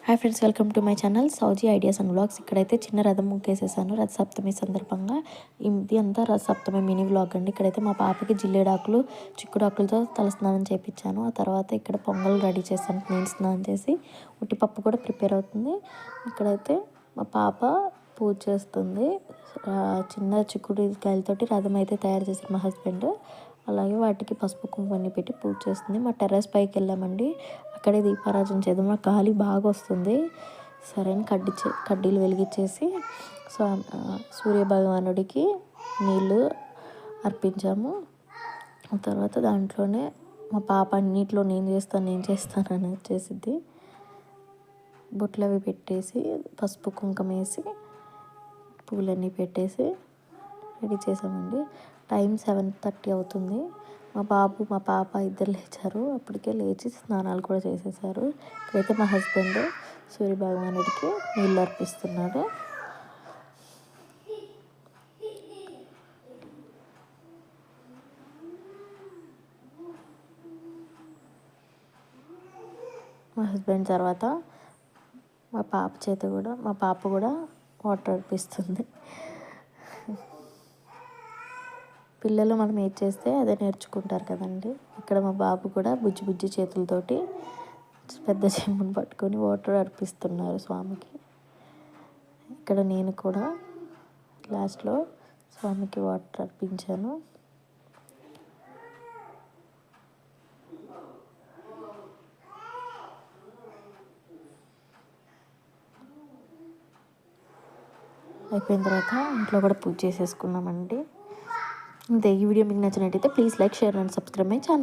Hi friends, welcome to my channel Sowji ideas and vlogs. ఇక్కడైతే చిన్న రథం ముక్కేసేసాను రథ సప్తమి సందర్భంగా. ఇది అంతా రథ సప్తమి మినీ వ్లాగ్ అండి. ఇక్కడైతే మా పాపకి జిల్లేడాకులు చిక్కుడాకులతో తలస్నానం చేయించాను. ఆ తర్వాత ఇక్కడ పొంగల్ రెడీ చేశాను. నేను స్నానం చేసి ఉట్టిపప్పు కూడా ప్రిపేర్ అవుతుంది. ఇక్కడైతే మా పాప పూజ చేస్తుంది. చిన్న చిక్కుడుకాయలతోటి రథం అయితే తయారు చేశారు మా హస్బెండ్. అలాగే వాటికి పసుపు కుంకుమని పెట్టి పూజ చేస్తుంది. మా టెర్రస్ పైకి వెళ్ళామండి. అక్కడే దీపారాజన చేద్దాం. నాకు గాలి బాగా వస్తుంది. సరే అని కడ్డీలు వెలిగించేసి సూర్య భగవానుడికి నీళ్ళు అర్పించాము. ఆ తర్వాత దాంట్లోనే మా పాప అన్నింటిలో నేను చేస్తాను అని వచ్చేసిద్ది. బొట్లు అవి పెట్టేసి పసుపు కుంకుమ వేసి పూలన్నీ పెట్టేసి రెడీ చేసామండి. టైం 7:30 అవుతుంది. మా పాప ఇద్దరు లేచారు. అప్పటికే లేచి స్నానాలు కూడా చేసేసారు. ఇక్కడైతే మా హస్బెండ్ సూర్య భగవానుడికి నీళ్ళు అర్పిస్తున్నాడు. మా హస్బెండ్ తర్వాత మా పాప కూడా వాటర్ అర్పిస్తుంది. పిల్లలు మనం ఏది చేస్తే అదే నేర్చుకుంటారు కదండి. ఇక్కడ మా బాబు కూడా బుజ్జి చేతులతోటి పెద్ద చెంబును పట్టుకొని వాటర్ అర్పిస్తున్నారు స్వామికి. ఇక్కడ నేను కూడా లాస్ట్లో స్వామికి వాటర్ అర్పించాను. అయిపోయిన తర్వాత ఇంట్లో కూడా పూజ చేసేసుకున్నామండి. ఇంతే. ఈ వీడియో మీకు నచ్చినట్టయితే please like, share and subscribe my channel.